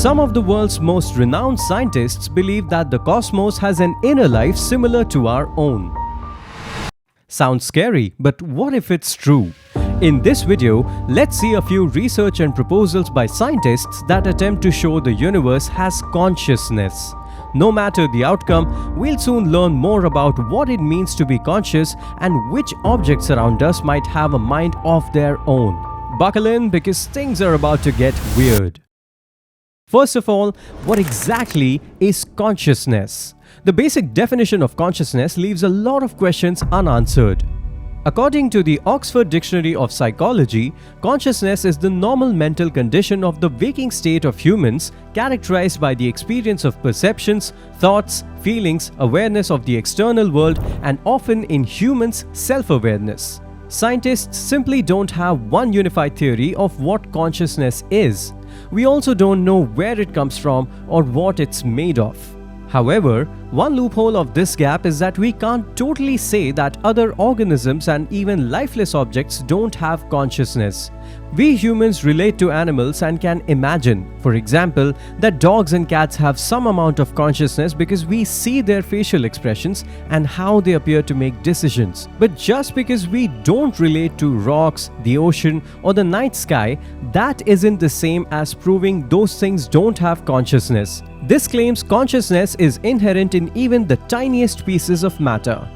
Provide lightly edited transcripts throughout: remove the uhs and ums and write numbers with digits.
Some of the world's most renowned scientists believe that the cosmos has an inner life similar to our own. Sounds scary, but what if it's true? In this video, let's see a few research and proposals by scientists that attempt to show the universe has consciousness. No matter the outcome, we'll soon learn more about what it means to be conscious and which objects around us might have a mind of their own. Buckle in because things are about to get weird. First of all, what exactly is consciousness? The basic definition of consciousness leaves a lot of questions unanswered. According to the Oxford Dictionary of Psychology, consciousness is the normal mental condition of the waking state of humans, characterized by the experience of perceptions, thoughts, feelings, awareness of the external world, and often in humans, self-awareness. Scientists simply don't have one unified theory of what consciousness is. We also don't know where it comes from or what it's made of. However, one loophole of this gap is that we can't totally say that other organisms and even lifeless objects don't have consciousness. We humans relate to animals and can imagine, for example, that dogs and cats have some amount of consciousness because we see their facial expressions and how they appear to make decisions. But just because we don't relate to rocks, the ocean, or the night sky, that isn't the same as proving those things don't have consciousness. This claims consciousness is inherent in even the tiniest pieces of matter.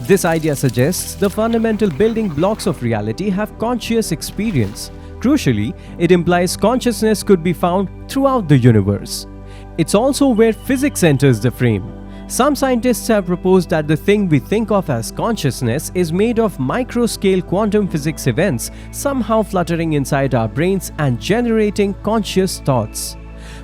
This idea suggests the fundamental building blocks of reality have conscious experience. Crucially, it implies consciousness could be found throughout the universe. It's also where physics enters the frame. Some scientists have proposed that the thing we think of as consciousness is made of micro-scale quantum physics events somehow fluttering inside our brains and generating conscious thoughts.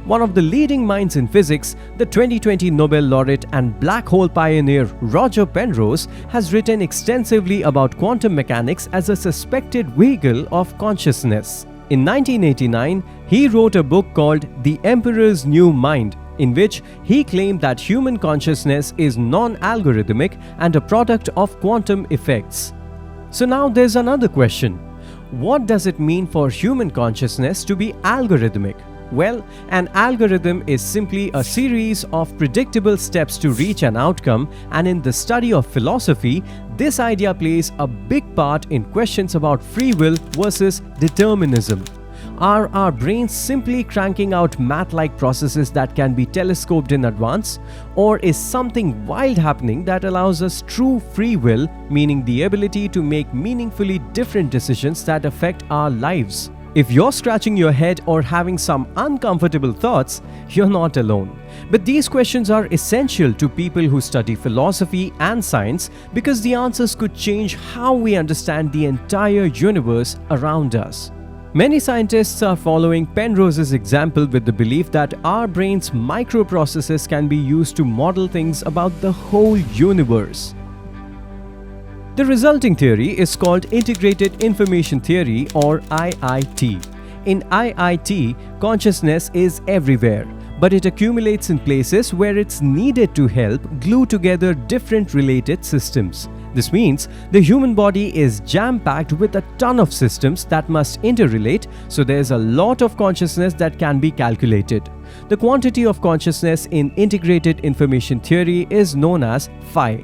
One of the leading minds in physics, the 2020 Nobel laureate and black hole pioneer Roger Penrose, has written extensively about quantum mechanics as a suspected vehicle of consciousness. In 1989, he wrote a book called The Emperor's New Mind, in which he claimed that human consciousness is non-algorithmic and a product of quantum effects. So now there's another question. What does it mean for human consciousness to be algorithmic? Well, an algorithm is simply a series of predictable steps to reach an outcome, and in the study of philosophy, this idea plays a big part in questions about free will versus determinism. Are our brains simply cranking out math-like processes that can be telescoped in advance? Or is something wild happening that allows us true free will, meaning the ability to make meaningfully different decisions that affect our lives? If you're scratching your head or having some uncomfortable thoughts, you're not alone. But these questions are essential to people who study philosophy and science because the answers could change how we understand the entire universe around us. Many scientists are following Penrose's example with the belief that our brain's microprocesses can be used to model things about the whole universe. The resulting theory is called Integrated Information Theory, or IIT. In IIT, consciousness is everywhere, but it accumulates in places where it's needed to help glue together different related systems. This means the human body is jam-packed with a ton of systems that must interrelate, so there's a lot of consciousness that can be calculated. The quantity of consciousness in Integrated Information Theory is known as phi.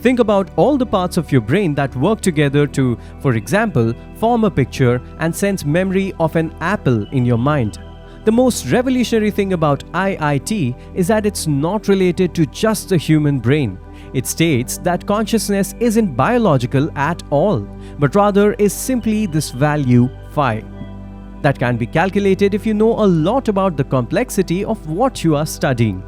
Think about all the parts of your brain that work together to, for example, form a picture and sense memory of an apple in your mind. The most revolutionary thing about IIT is that it's not related to just the human brain. It states that consciousness isn't biological at all, but rather is simply this value phi that can be calculated if you know a lot about the complexity of what you are studying.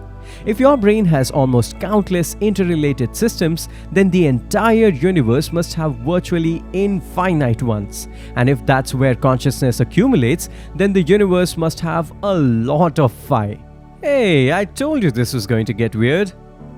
If your brain has almost countless interrelated systems, then the entire universe must have virtually infinite ones. And if that's where consciousness accumulates, then the universe must have a lot of phi. Hey, I told you this was going to get weird.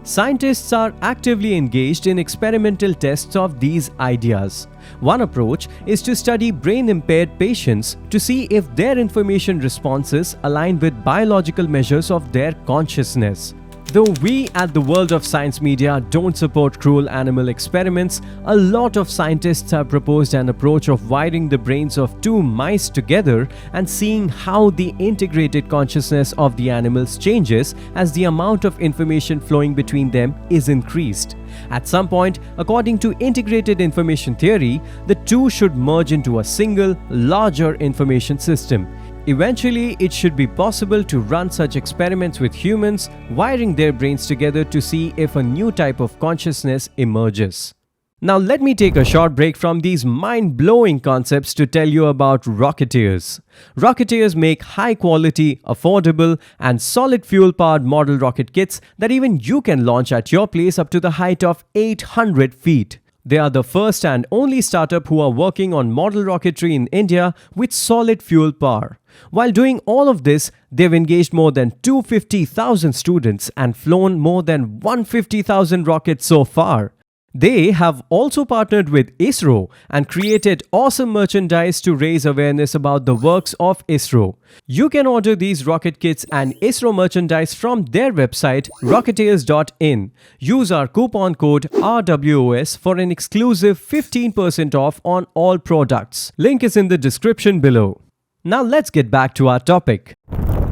Scientists are actively engaged in experimental tests of these ideas. One approach is to study brain-impaired patients to see if their information responses align with biological measures of their consciousness. Though we at the World of Science Media don't support cruel animal experiments, a lot of scientists have proposed an approach of wiring the brains of two mice together and seeing how the integrated consciousness of the animals changes as the amount of information flowing between them is increased. At some point, according to integrated information theory, the two should merge into a single, larger information system. Eventually, it should be possible to run such experiments with humans, wiring their brains together to see if a new type of consciousness emerges. Now let me take a short break from these mind-blowing concepts to tell you about Rocketeers. Rocketeers make high-quality, affordable, and solid fuel-powered model rocket kits that even you can launch at your place up to the height of 800 feet. They are the first and only startup who are working on model rocketry in India with solid fuel power. While doing all of this, they've engaged more than 250,000 students and flown more than 150,000 rockets so far. They have also partnered with ISRO and created awesome merchandise to raise awareness about the works of ISRO. You can order these rocket kits and ISRO merchandise from their website rocketeers.in. Use our coupon code RWOS for an exclusive 15% off on all products. Link is in the description below. Now let's get back to our topic.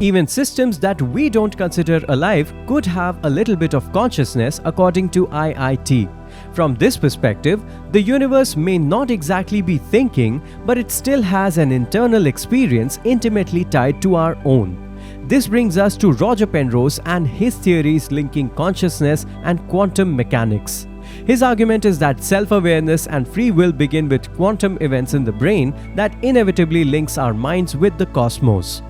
Even systems that we don't consider alive could have a little bit of consciousness according to IIT. From this perspective, the universe may not exactly be thinking, but it still has an internal experience intimately tied to our own. This brings us to Roger Penrose and his theories linking consciousness and quantum mechanics. His argument is that self-awareness and free will begin with quantum events in the brain that inevitably links our minds with the cosmos.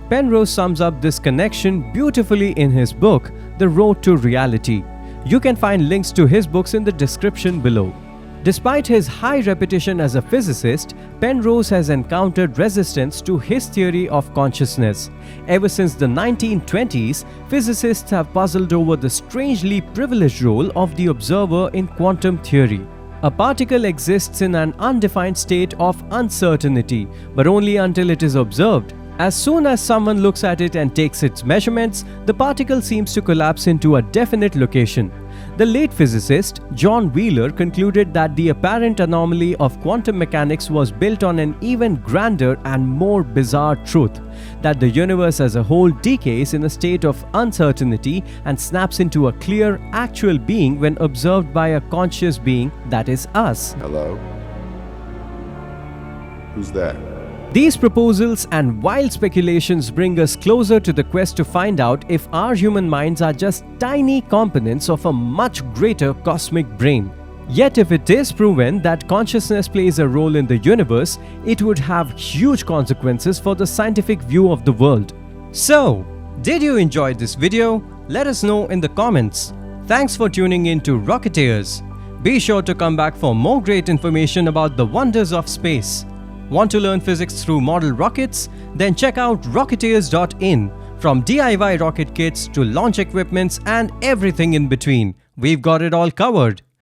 Penrose sums up this connection beautifully in his book, The Road to Reality. You can find links to his books in the description below. Despite his high reputation as a physicist, Penrose has encountered resistance to his theory of consciousness. Ever since the 1920s, physicists have puzzled over the strangely privileged role of the observer in quantum theory. A particle exists in an undefined state of uncertainty, but only until it is observed. As soon as someone looks at it and takes its measurements, the particle seems to collapse into a definite location. The late physicist John Wheeler concluded that the apparent anomaly of quantum mechanics was built on an even grander and more bizarre truth, that the universe as a whole decays in a state of uncertainty and snaps into a clear, actual being when observed by a conscious being, that is us. Hello? Who's that? These proposals and wild speculations bring us closer to the quest to find out if our human minds are just tiny components of a much greater cosmic brain. Yet if it is proven that consciousness plays a role in the universe, it would have huge consequences for the scientific view of the world. So, did you enjoy this video? Let us know in the comments. Thanks for tuning in to Rocketeers. Be sure to come back for more great information about the wonders of space. Want to learn physics through model rockets? Then check out rocketeers.in. From DIY rocket kits to launch equipments and everything in between, we've got it all covered.